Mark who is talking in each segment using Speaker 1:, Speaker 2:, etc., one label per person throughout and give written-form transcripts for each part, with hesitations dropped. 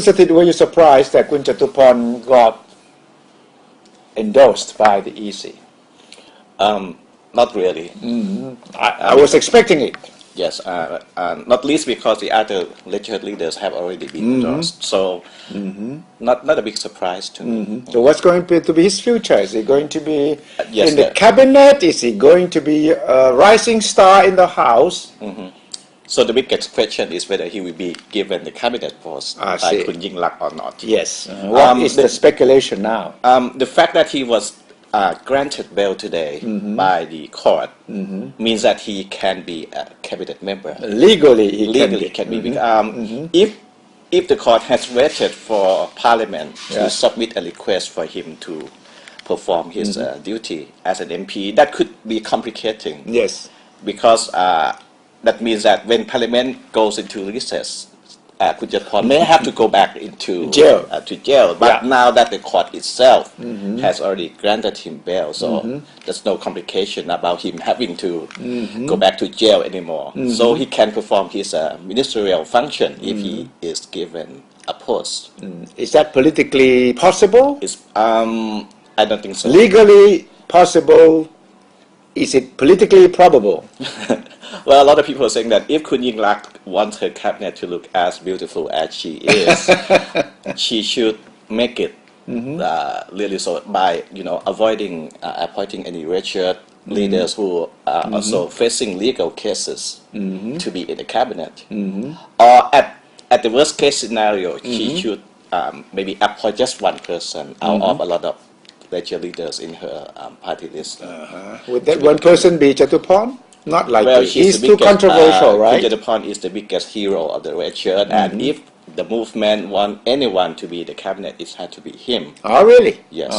Speaker 1: Satish, were you surprised that Kun Jatuporn got endorsed by the EC?
Speaker 2: Not really.
Speaker 1: I was expecting it.
Speaker 2: Yes, not least because the other legislative leaders have already been endorsed. So, not a big surprise to me.
Speaker 1: So what's going to be his future? Is he going to be
Speaker 2: yes,
Speaker 1: in the cabinet? Is he going to be a rising star in the House?
Speaker 2: So the biggest question is whether he will be given the cabinet post by Kun Yingluck or not.
Speaker 1: Yes. What is the speculation now?
Speaker 2: The fact that he was granted bail today by the court means that he can be a cabinet member.
Speaker 1: Legally, he
Speaker 2: can be. If the court has waited for Parliament to submit a request for him to perform his duty as an MP, that could be complicating.
Speaker 1: Yes.
Speaker 2: Because that means that when Parliament goes into recess, Kun Jatuporn may have to go back into jail. But now that the court itself has already granted him bail, so there's no complication about him having to go back to jail anymore. So he can perform his ministerial function if he is given a post.
Speaker 1: Is that politically possible?
Speaker 2: I don't think so.
Speaker 1: Legally possible? Is it politically probable?
Speaker 2: Well, a lot of people are saying that if Kun Yingluck wants her cabinet to look as beautiful as she is, she should make it really so by avoiding appointing any registered leaders who are also facing legal cases to be in the cabinet. Or at the worst case scenario, she should maybe appoint just one person out of a lot of legislative leaders in her party list.
Speaker 1: Would that one person be Jatuporn? Not likely.
Speaker 2: Well,
Speaker 1: he's too controversial, right?
Speaker 2: Jatuporn is the biggest hero of the red shirt, and if the movement want anyone to be the cabinet, it had to be him.
Speaker 1: Oh, really?
Speaker 2: Yes.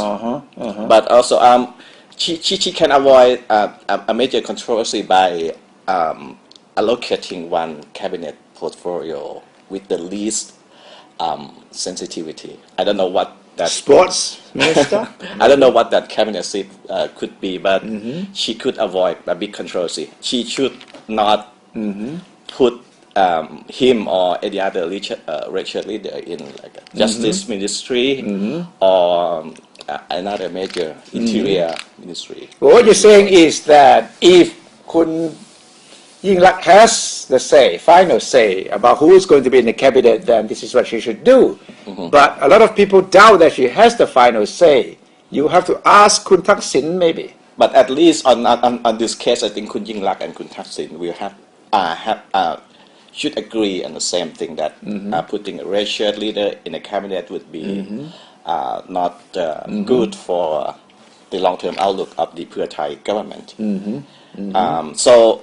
Speaker 2: But also, she can avoid a major controversy by allocating one cabinet portfolio with the least sensitivity. I don't know what that
Speaker 1: sports minister.
Speaker 2: I don't know what that cabinet seat could be, but she could avoid a big controversy. She should not put him or any other Richard leader in like a justice ministry or another major interior ministry.
Speaker 1: Well, what you're saying is that if Kun Yingluck has the final say about who is going to be in the cabinet, then this is what she should do. But a lot of people doubt that she has the final say. You have to ask Kun Thaksin maybe.
Speaker 2: But at least on this case, I think Kun Yingluck and Kun Thaksin will should agree on the same thing, that putting a registered leader in a cabinet would be not good for the long-term outlook of the Pheu Thai government. So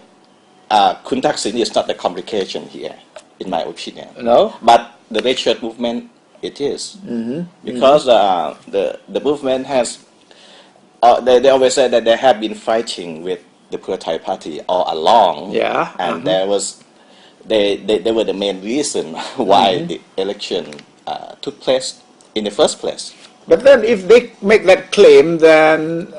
Speaker 2: Kun Thaksin is not the complication here, in my opinion.
Speaker 1: No?
Speaker 2: But the registered movement, it is. Because the movement has, they always say that they have been fighting with the Pheu Thai party all along.
Speaker 1: Yeah.
Speaker 2: And they were the main reason why the election took place in the first place.
Speaker 1: But then if they make that claim, then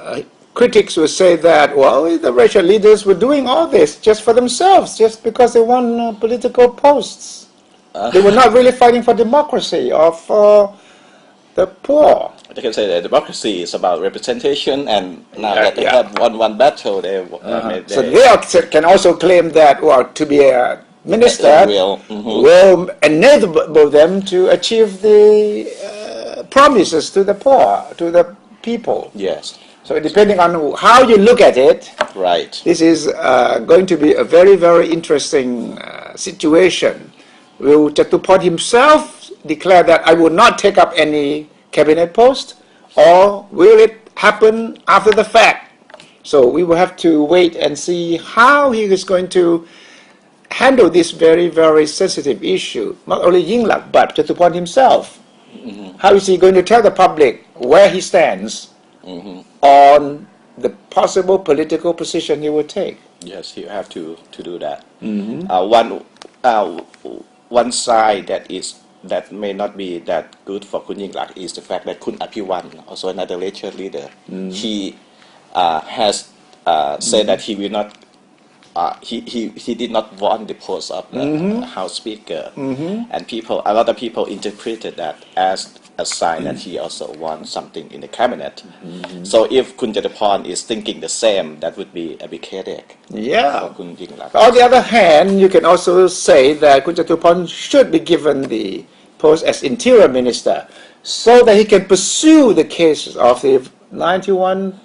Speaker 1: critics will say that, well, the racial leaders were doing all this just for themselves, just because they won political posts. They were not really fighting for democracy or for the poor.
Speaker 2: They can say that democracy is about representation, and now that they have won one battle,
Speaker 1: so they can also claim that, well, to be a minister will enable them to achieve the promises to the poor, to the people.
Speaker 2: Yes.
Speaker 1: So depending on how you look at it,
Speaker 2: right,
Speaker 1: this is going to be a very, very interesting situation. Will Jatuporn himself declare that I will not take up any cabinet post, or will it happen after the fact? So we will have to wait and see how he is going to handle this very, very sensitive issue. Not only Yingluck, but Jatuporn himself. How is he going to tell the public where he stands on the possible political position he will take?
Speaker 2: Yes, you have to do that. One side that may not be that good for Kun Yingluck is the fact that Kun Apiwan, also another legislative leader, he has said that he will not he did not want the post of the House Speaker, and a lot of people interpreted that as a sign that he also wants something in the cabinet. So if Kun Jatuporn is thinking the same, that would be a big headache.
Speaker 1: Yeah.
Speaker 2: For Kun Yingluck.
Speaker 1: On the other hand, you can also say that Kun Jatuporn should be given the post as interior minister so that he can pursue the cases of the 91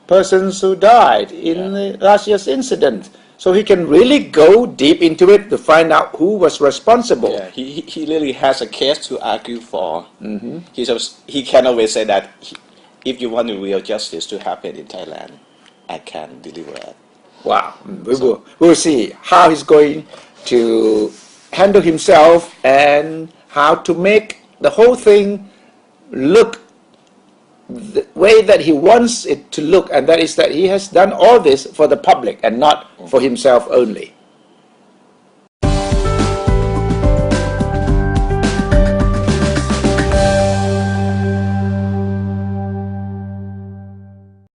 Speaker 1: persons who died in the last year's incident. So he can really go deep into it to find out who was responsible.
Speaker 2: Yeah, he really has a case to argue for. He can always say that if you want real justice to happen in Thailand, I can deliver it.
Speaker 1: Wow. We'll see how he's going to handle himself and how to make the whole thing look the way that he wants it to look, and that is that he has done all this for the public and not for himself only.